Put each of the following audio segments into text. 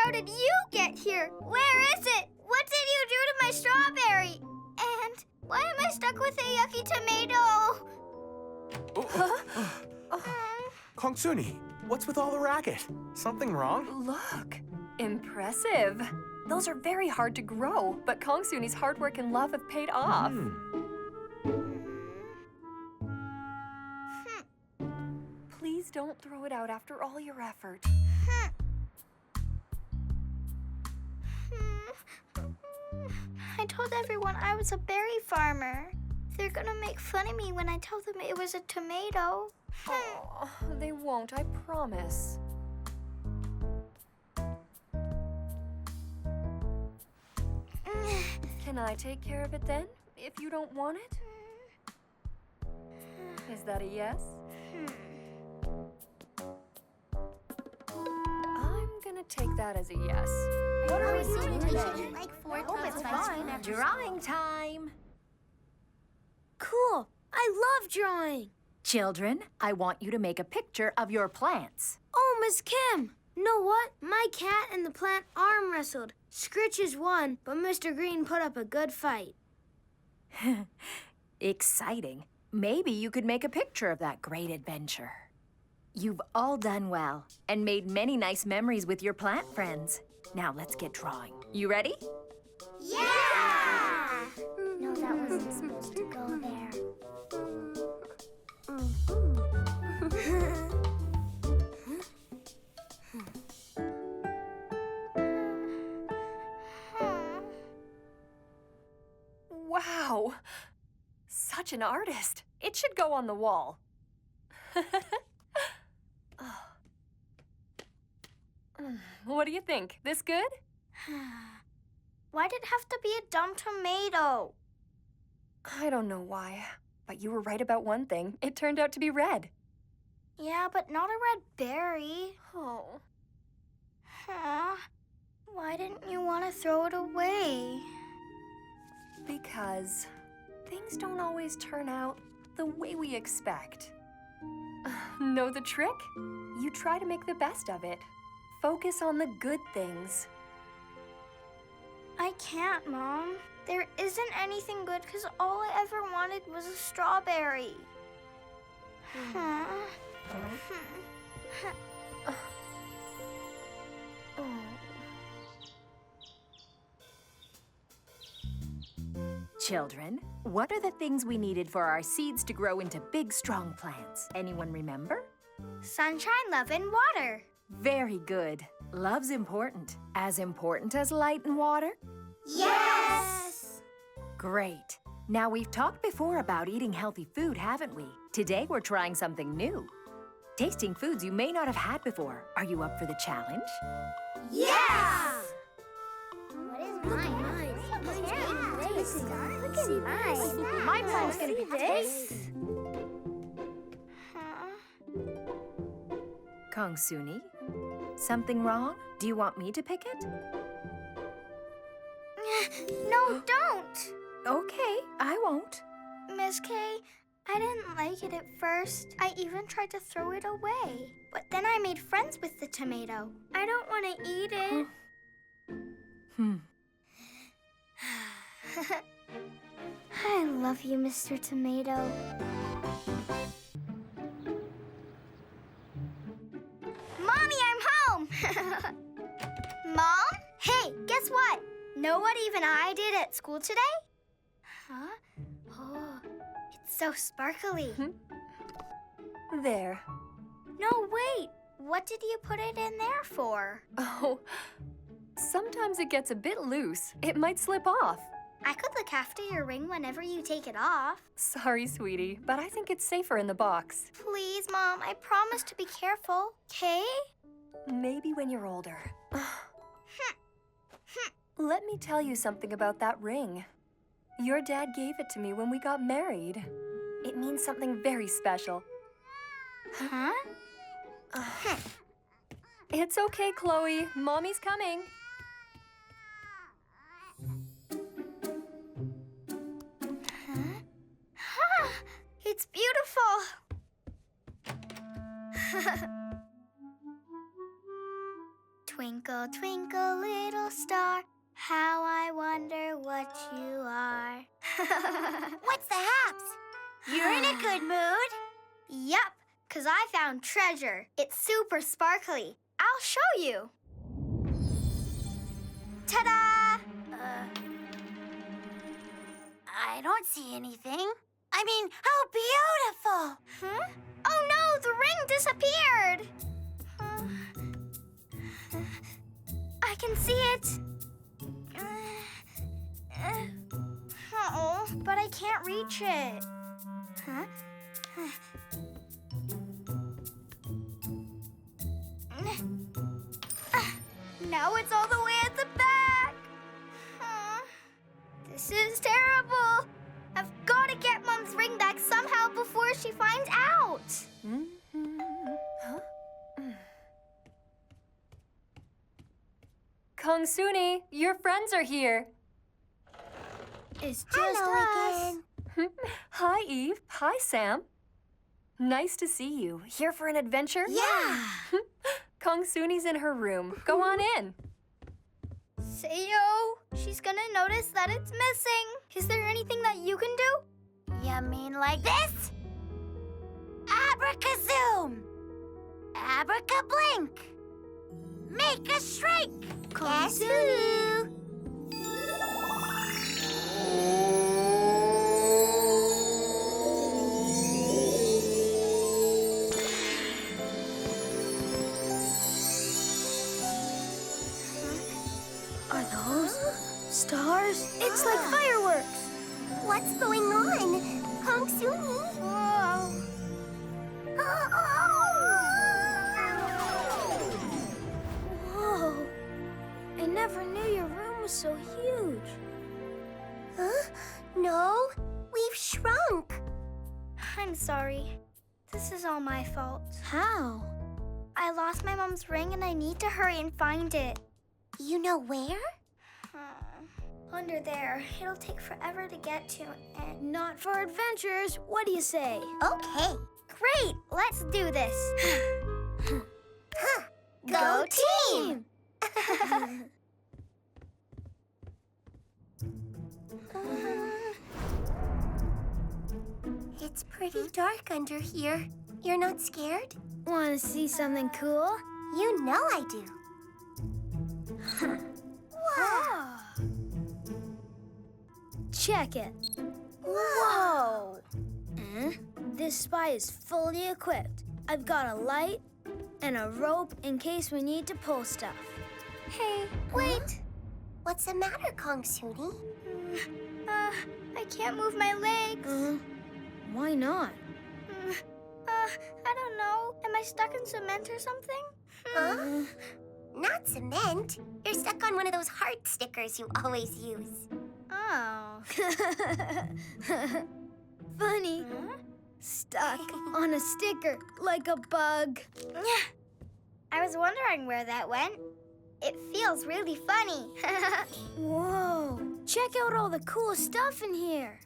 How did you get here? Where is it? What did you do to my strawberry? And why am I stuck with a yucky tomato? Kongsuni, what's with all the racket? Something wrong? Look, impressive. Those are very hard to grow, but Kongsuni's hard work and love have paid off. Please don't throw it out after all your effort. I told everyone I was a berry farmer. They're gonna make fun of me when I tell them it was a tomato. Oh, they won't, I promise. Can I take care of it then, if you don't want it? Is that a yes? I'm gonna take that as a yes. What are we doing today? Like four I hope it's fine. Drawing time. Cool. I love drawing. Children, I want you to make a picture of your plants. Oh, Miss Kim. Know what? My cat and the plant arm wrestled. Scritches won, but Mr. Green put up a good fight. Exciting. Maybe you could make a picture of that great adventure. You've all done well and made many nice memories with your plant friends. Now let's get drawing. You ready? Yeah! No, that wasn't supposed to go there. Wow! Such an artist. It should go on the wall. What do you think? This good? Why did it have to be a dumb tomato? I don't know why, but you were right about one thing. It turned out to be red. Yeah, but not a red berry. Oh. Why didn't you want to throw it away? Because things don't always turn out the way we expect. Know the trick? You try to make the best of it. Focus on the good things. I can't, Mom. There isn't anything good because all I ever wanted was a strawberry. Children, what are the things we needed for our seeds to grow into big, strong plants? Anyone remember? Sunshine, love, and water. Very good. Love's important. As important as light and water? Yes! Great. Now, we've talked before about eating healthy food, haven't we? Today, we're trying something new. Tasting foods you may not have had before. Are you up for the challenge? Yeah! What is mine? Look at mine. My plan's gonna be this. Kongsuni, something wrong? Do you want me to pick it? No, don't. Okay, I won't. Miss K, I didn't like it at first. I even tried to throw it away. But then I made friends with the tomato. I don't want to eat it. I love you, Mr. Tomato. Mommy, I'm home! Mom? Hey, guess what? Know what even I did at school today? Huh? Oh, it's so sparkly. There. No, wait. What did you put it in there for? Oh, sometimes it gets a bit loose. It might slip off. I could look after your ring whenever you take it off. Sorry, sweetie, but I think it's safer in the box. Please, Mom, I promise to be careful, okay? Maybe when you're older. Let me tell you something about that ring. Your dad gave it to me when we got married. It means something very special. Huh? It's okay, Chloe. Mommy's coming. It's beautiful. Twinkle, twinkle, little star, how I wonder what you are. What's the haps? You're in a good mood. Yup, 'cause I found treasure. It's super sparkly. I'll show you. Ta-da! I don't see anything. I mean, how beautiful! Huh? Oh no, the ring disappeared! I can see it. Oh, but I can't reach it. Huh? Now it's all the way at the back. This is terrible. I've got to get Mom's ring back somehow before she finds out. Kongsuni, your friends are here. It's just Hello us. again. Hi, Eve. Hi, Sam. Nice to see you. Here for an adventure? Yeah. Kongsuni's in her room. Go on in. Sayo, she's gonna notice that it's missing. Is there anything that you can do? You mean like this? Abracazoom! Abracablink! Make us shrink! Kongsuni! Are those stars? It's like fireworks. What's going on? Kongsuni? Whoa. Whoa. I never knew your room was so huge. Huh? No, we've shrunk. I'm sorry. This is all my fault. How? I lost my mom's ring and I need to hurry and find it. You know where? Under there. It'll take forever to get to and... Not for adventures. What do you say? Okay. Great! Let's do this. Go team! It's pretty dark under here. You're not scared? Want to see something cool? You know I do. Wow! Check it. Whoa! This spy is fully equipped. I've got a light and a rope in case we need to pull stuff. Hey, wait. What's the matter, Kongsuni? I can't move my legs. Why not? I don't know. Am I stuck in cement or something? Huh? Not cement. You're stuck on one of those heart stickers you always use. Oh. Funny. Stuck on a sticker like a bug. I was wondering where that went. It feels really funny. Whoa. Check out all the cool stuff in here.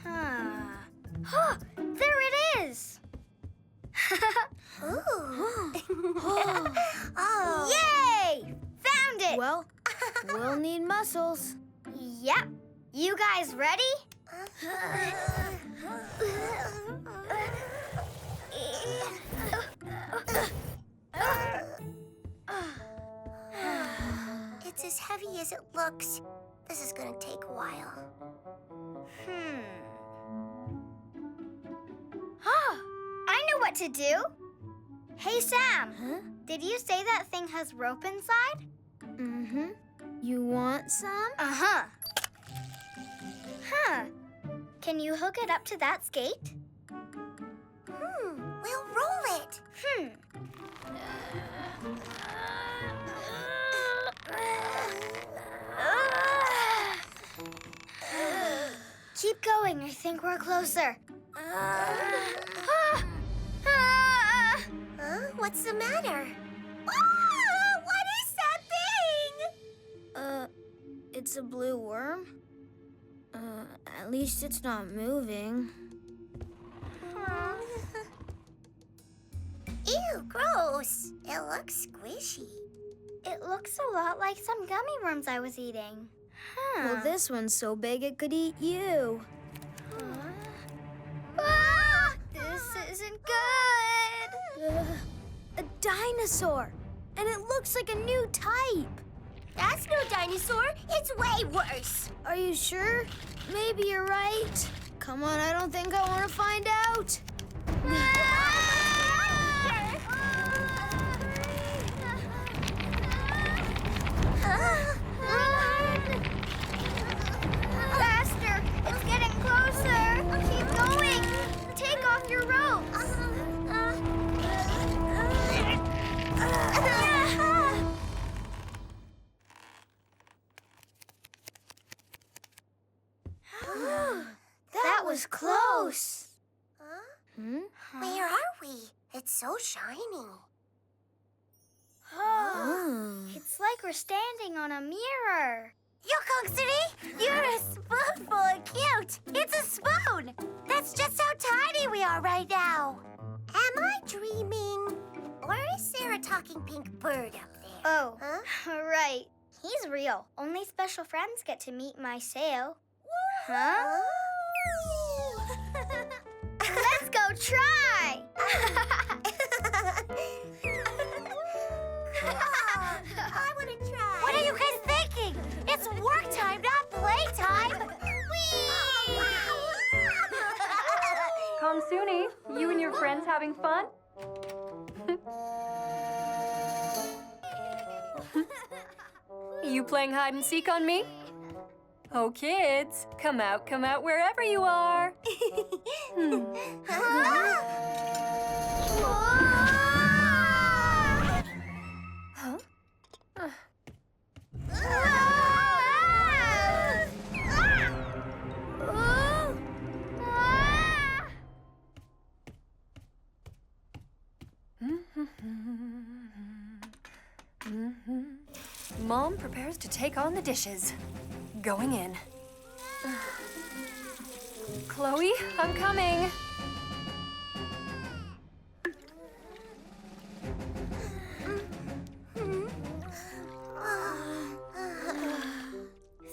Huh. There it is. Ooh. Oh. Yay! Found it. Well, we'll need muscles. Yep. You guys ready? It's as heavy as it looks. This is gonna take a while. I know what to do. Hey, Sam. Huh? Did you say that thing has rope inside? Mm-hmm. You want some? Uh-huh. Huh. Can you hook it up to that skate? We'll roll it. Keep going. I think we're closer. Huh? What's the matter? Ah, what is that thing? It's a blue worm. At least it's not moving. Ew, gross. It looks squishy. It looks a lot like some gummy worms I was eating. Huh. Well, this one's so big it could eat you. Ah! This isn't good. A dinosaur! And it looks like a new type. That's no dinosaur. It's way worse. Are you sure? Maybe you're right. Come on, I don't think I want to find out. Faster! It's getting closer! Keep going! Take off your ropes! That was close! Where are we? It's so shiny. It's like we're standing on a mirror. Yo, Kongsuni, you're a spoonful of cute. It's a spoon. That's just how tiny we are right now. Am I dreaming? Or is there a talking pink bird up there? Oh, Huh? right. He's real. Only special friends get to meet my sail. Huh? Let's go try! I want to try. What are you guys thinking? It's work time, not playtime. Kongsuni, you and your friends having fun? You playing hide and seek on me? Oh, kids, come out wherever you are. Huh? Mom prepares to take on the dishes. Going in. Chloe, I'm coming.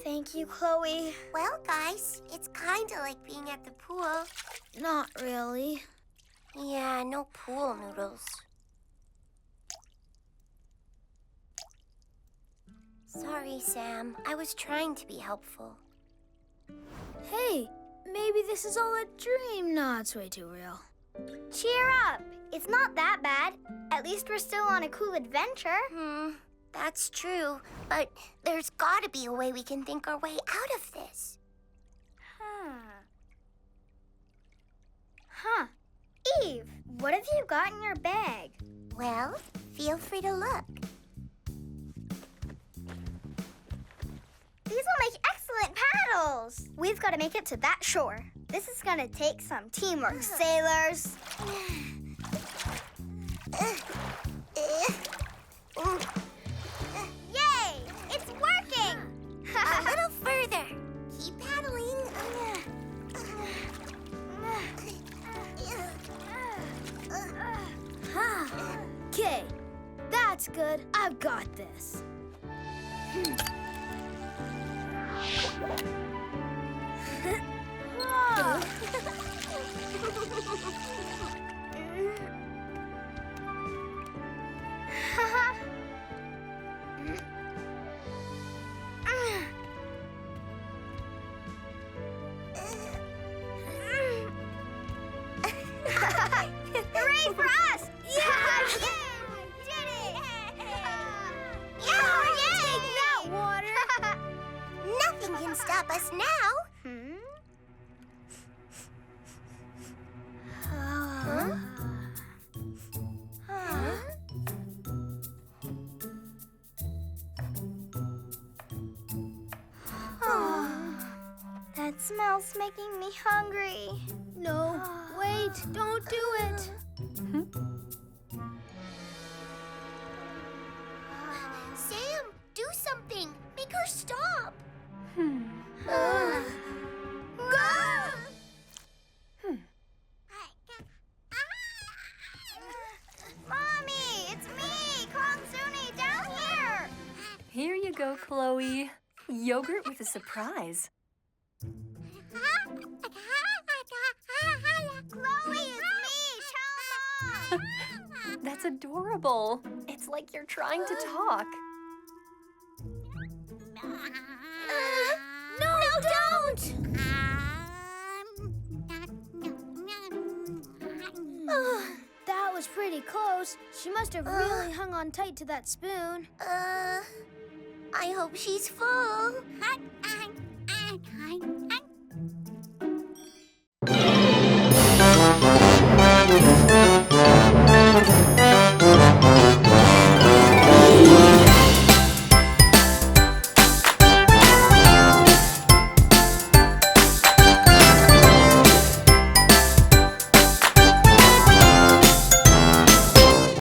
Thank you, Chloe. Well, guys, it's kind of like being at the pool. Not really. Yeah, no pool noodles. Sorry, Sam. I was trying to be helpful. Hey, maybe this is all a dream. No, it's way too real. Cheer up. It's not that bad. At least we're still on a cool adventure. That's true. But there's gotta be a way we can think our way out of this. Huh. Eve, what have you got in your bag? Well, feel free to look. These will make excellent paddles. We've got to make it to that shore. This is going to take some teamwork, sailors. Yay! It's working! A little further. Keep paddling. Okay, that's good. I've got this. Hooray for us! Yeah! Yay! We did it! Yay! Take that, water! Nothing can stop us now. That smell's making me hungry. No, wait, don't do it. Sam, do something. Make her stop. Mom! go, Chloe. Yogurt with a surprise. Chloe, it's me, Mom. That's adorable. It's like you're trying to talk. No, don't! That was pretty close. She must have really hung on tight to that spoon. I hope she's full.